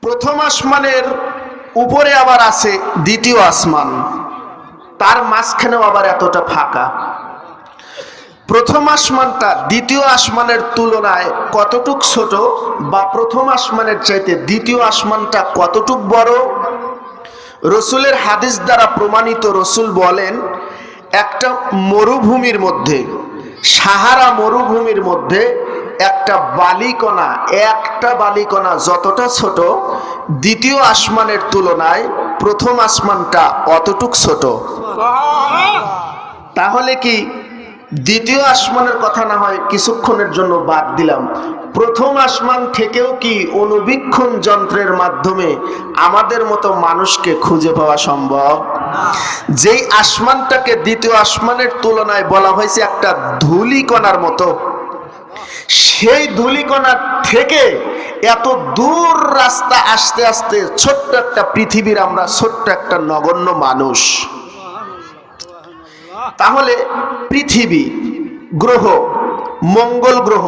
প্রথম আসমানের উপরে আবার আছে দ্বিতীয় আসমান, তার মাঝখানেও আবার এতটা ফাঁকা। প্রথম আসমানটা দ্বিতীয় আসমানের তুলনায় কতটুক ছোট, বা প্রথম আসমানের চাইতে দ্বিতীয় আসমানটা কতটুক বড়? রসুলের হাদিস দ্বারা প্রমাণিত। রসুল বলেন, একটা মরুভূমির মধ্যে, সাহারা মরুভূমির মধ্যে একটা বালিকণা যতটা ছোট, দ্বিতীয় আসমানের তুলনায় প্রথম আসমানটা অতটুক ছোট। তাহলে কি দ্বিতীয় আসমানের কথা না হয় কিছুক্ষণের জন্য বাদ দিলাম, প্রথম আসমান থেকেও কি অনুবীক্ষণ যন্ত্রের মাধ্যমে আমাদের মতো মানুষকে খুঁজে পাওয়া সম্ভব? যেই আসমানটাকে দ্বিতীয় আসমানের তুলনায় বলা হয়েছে একটা ধূলিকণার মতো, সেই ধূলিকণার থেকে এত দূর রাস্তা আসতে আসতে ছোট্ট একটা পৃথিবীর আমরা ছোট্ট একটা নগণ্য মানুষ। তাহলে পৃথিবী, গ্রহ, মঙ্গল গ্রহ,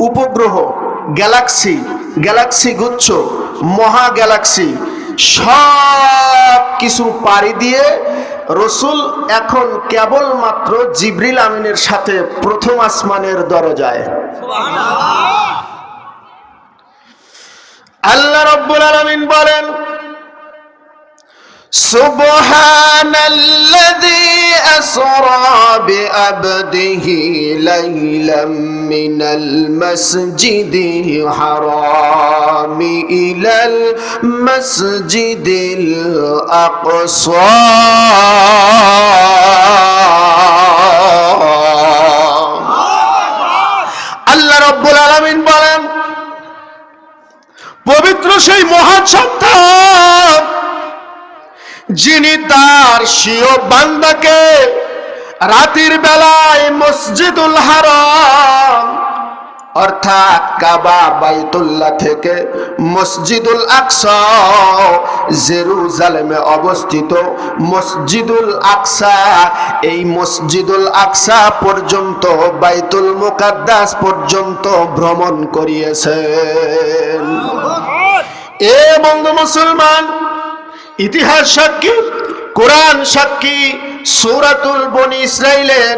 উপগ্রহ, গ্যালাক্সি গুচ্ছ, মহা গ্যালাক্সি সব কিছু পাড়ি দিয়ে রসুল এখন কেবলমাত্র জিবরিল আমিনের সাথে প্রথম আসমানের দরজায়। আল্লাহ রাব্বুল আলামিন বলেন, সুবহানাল্লাযী আসরা বিআবদিহি লাইলাম মিনাল মাসজিদিল হারাম ইলাল মাসজিদিল আকসা। আল্লাহ রাব্বুল আলামিন বলেন, পবিত্র সেই মহাসত্তা যিনি তার স্বীয় বান্দাকে রাতের বেলায় মসজিদুল হারাম অর্থাৎ কাবা বাইতুল্লাহ থেকে মসজিদুল আকসা জেরুজালেমে অবস্থিত মসজিদুল আকসা, এই মসজিদুল আকসা পর্যন্ত বাইতুল মুকাদ্দাস পর্যন্ত ভ্রমণ করিয়েছেন। এ বন্ধু মুসলমান, ইতিহাস সাক্ষী, কোরআন সাক্ষী, সূরাতুল বনী ইসরাইলের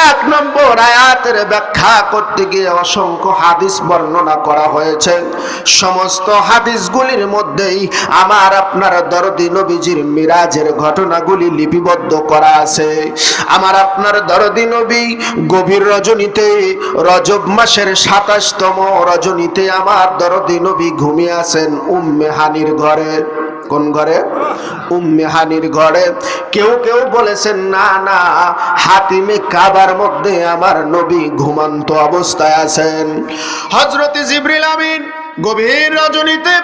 1 নম্বর আয়াতের ব্যাখ্যা করতে গিয়ে অসংখ্য হাদিস বর্ণনা করা হয়েছে। সমস্ত হাদিসগুলির মধ্যেই আমার আপনার দরদি নবীজির মিরাজের ঘটনাগুলি লিপিবদ্ধ করা আছে। আমার আপনার দরদি নবী গভীর রজনীতে, রজব মাসের 27তম রজনীতে আমার দরদি নবী ঘুমিয়ে আছেন উম্মে হানির ঘরে। কোন ঘরে? উম্মে হানির ঘরে। কেউ কেউ বলেছেন না না, হাতিমে কাবার মধ্যে আমার নবী ঘুমন্ত অবস্থায় আছেন। হযরত জিবরিল আমিন গভীর রজনীতে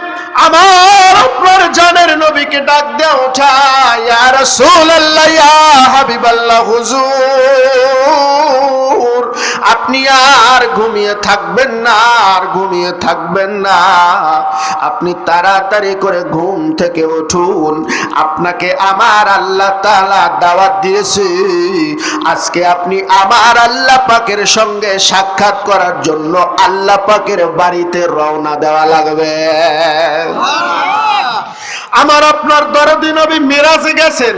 আমার আপনার জানের নবীকে ডাক দেওয়া উঠায়, ইয়া রাসূলুল্লাহ, ইয়া হাবিবাল্লাহ, হুজুর আপনি আর ঘুমিয়ে থাকবেন না, আর ঘুমিয়ে থাকবেন না, আপনি তাড়াতাড়ি করে ঘুম থেকে উঠুন। আপনাকে আমার আল্লাহ তাআলা দাওয়াত দিয়েছে, আজকে আপনি আমার আল্লাহ পাকের সঙ্গে সাক্ষাৎ করার জন্য আল্লাহ পাকের বাড়িতে রওনা দেওয়া লাগবে। আমার আপনার দরদি নবী মিরাজে গেছেন,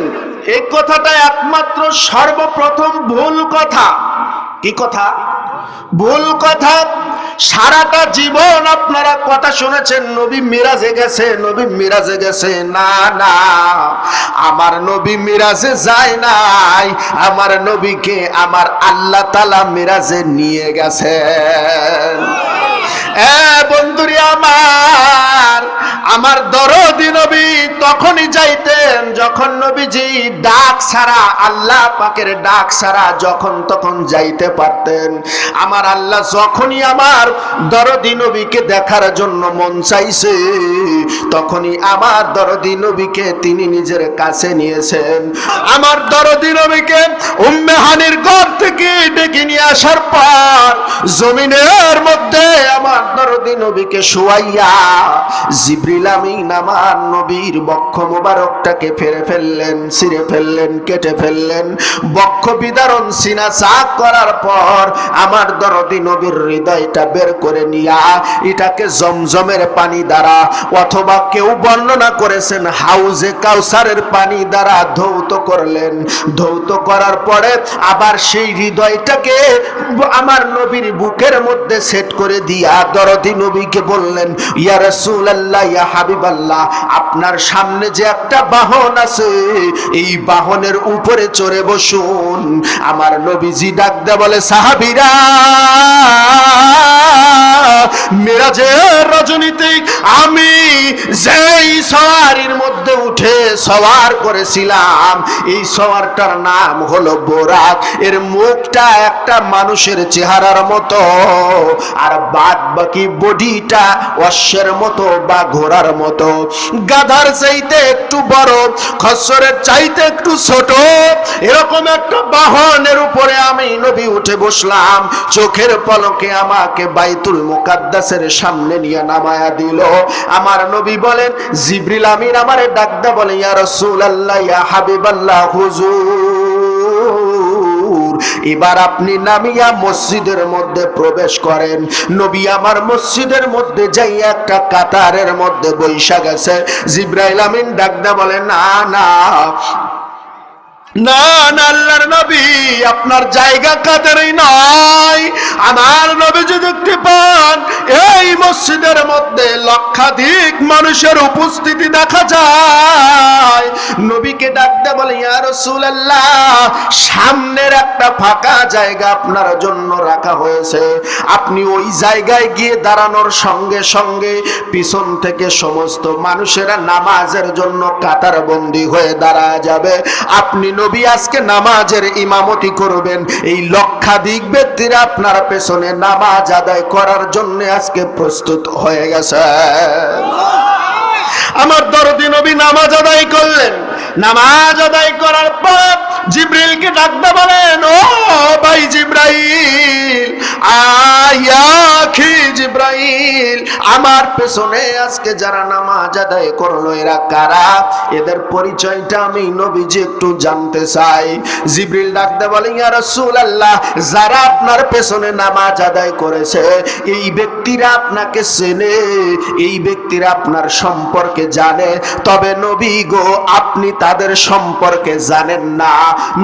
এই কথাটা একমাত্র সর্বপ্রথম ভুল কথা। কি কথা? ভুল কথা। সারাটা জীবন আপনারা কথা শুনেছেন নবী মিরাজে গেছে, নবী মিরাজে গেছে। না না, আমার নবী মিরাজে যায় নাই, আমার নবীকে আমার আল্লাহ তাআলা মিরাজে নিয়ে গেছেন। বন্ধুরি আমার দরদি নবী তখনই যাইতেন যখন নবীজি ডাক ছাড়া, আল্লাহ পাকের ডাক ছাড়া যখন তখন যাইতে পারতেন। আমার আল্লাহ যখনই আমার দরদি নবীকে দেখার জন্য মন চাইছে, তখনই আমার দরদি নবীকে তিনি নিজের কাছে নিয়েছেন। আমার দরদি নবীকে উম্মে হানির ঘর থেকে ডেকে নিয়ে আসার পর জমিনের মধ্যে আমার দরদি নবীকে শুয়াইয়া জিবরিল আমিন আমার নবীর বক্ষ মোবারকটাকে হৃদয়টাকে ফেরে ফেললেন, ছিঁড়ে ফেললেন, কেটে ফেললেন। বক্ষ বিদারণ, সিনা চাক করার পর আমার দরদি নবীর হৃদয়টা বের করে নিয়া এটাকে জমজমের পানি দ্বারা, অথবা কেউ বর্ণনা করেছেন হাউজে কাউসারের পানি দ্বারা ধৌত করলেন। ধৌত করার পরে আবার সেই হৃদয়টাকে আমার নবীর বুকের মধ্যে সেট করে দিয়া দরদি নবীকে বললেন, ইয়া রাসূলুল্লাহ, ইয়া হাবিবাল্লাহ, আপনার সামনে যে একটা বাহন আছে, এই বাহনের উপরে চড়ে বসুন। আমার নবীজি ডাক দেয়া বলে, সাহাবীরা, মিরাজের রজনীতে আমি যেই সওয়ারির মধ্যে উঠে সওয়ার করেছিলাম, এই সওয়ারটার নাম হলো বোরাক। এর মুখটা একটা মানুষের চেহারার মতো, আর বাদ বাকি বডিটা অশ্বের মতো বা ঘোড়ার মতো। গাধার চাইতে একটু বড়, খচ্চরের চাইতে একটু ছোট, এরকম একটা বাহনের উপরে আমি নবী উঠে বসলাম। চোখের পলকে আমাকে বাইতুল মুকাদ্দাসের সামনে নিয়ে নামায়া দিল। আমার নবী বলেন, জিবরিল আমিন আমারে ডাকদা বলে, ইয়া রাসূলুল্লাহ, ইয়া হাবিবাল্লাহ, হুজুর, এবার আপনি নামিয়া মসজিদের মধ্যে প্রবেশ করেন। নবী আমার মসজিদের মধ্যে যাই একটা কাতারের মধ্যে বৈশা গেছে। জিবরাইল আমিন ডাকদা বলে, না না না না, আল্লাহর নবী, আপনার জায়গা কাতারেই নয়। আমার নবী যদি দেখতে পান এই মসজিদের মধ্যে লক্ষাধিক মানুষের উপস্থিতি দেখা যায়, নবীকে ডাকতে বলে, ইয়া রাসূলুল্লাহ, সামনের একটা ফাঁকা জায়গা আপনার জন্য রাখা হয়েছে। আপনি ওই জায়গায় গিয়ে দাঁড়ানোর সঙ্গে সঙ্গে পিছন থেকে সমস্ত মানুষেরা নামাজের জন্য কাতারবন্দি হয়ে দাঁড়ায় যাবে। আপনি নবী আজকে নামাজের ইমামতি করবেন। এই লক্ষাধিক ব্যক্তিরা আপনার পেছনে নামাজ আদায় করার জন্য আজকে প্রস্তুত হয়ে গেছে। আমার দরদি নবী নামাজ আদায় করলেন। নামাজ আদায় করার পর জিবরিলকে ডাকতে বলেন, ও ভাই জিবরাইল, আয়াখি জিবরাইল, আমার পেছনে আজকে যারা নামাজ আদায় করলো এরা কারা? এদের পরিচয়টা আমি নবীজি একটু জানতে চাই। জিবরিল ডাকতে বলে, ইয়া রাসূলুল্লাহ, যারা আপনার পেছনে নামাজ আদায় করেছে এই ব্যক্তিরা আপনাকে চেনে, এই ব্যক্তিরা আপনার সম্পর্কে জানে, তবে নবী গো আপনি তাদের সম্পর্কে জানেন না।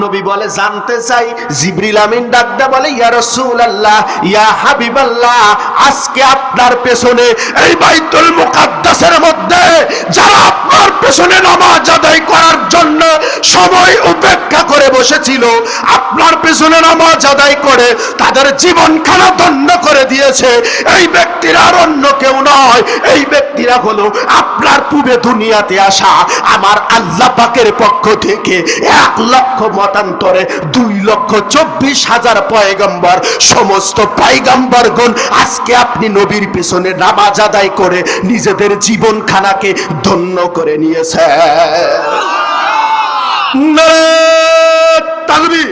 নবী বলে, জানতে চাই। জিবরিল আমিন ডাকতে বলে, ইয়া রাসূলুল্লাহ, ইয়া হাবিবাল্লাহ, আজকে আপনার পেছনে এই বাইতুল মুকাদ্দাসের মধ্যে যারা আপনার পেছনে নামাজ আদায় করার জন্য সময় উপেক্ষা করে বসেছিল, আপনার পেছনে নামাজ আদায় করে তাদের জীবনখানা ধন্য করে দিয়েছে, এই ব্যক্তিরা আর অন্য কেউ নয়। এই ব্যক্তিরা হলো আপনার পূর্বে দুনিয়াতে আসা আমার আল্লাহ পাকের পক্ষ থেকে 1,00,000 মতান্তরে 2,24,000 পয়গম্বর। সমস্ত পয়গম্বরগণ আজকে আপনি নবীর পেছনে নামাজ আদায় করে নিজেদের জীবনখানাকে ধন্য করে নিয়েছে। নারে তাকবীর।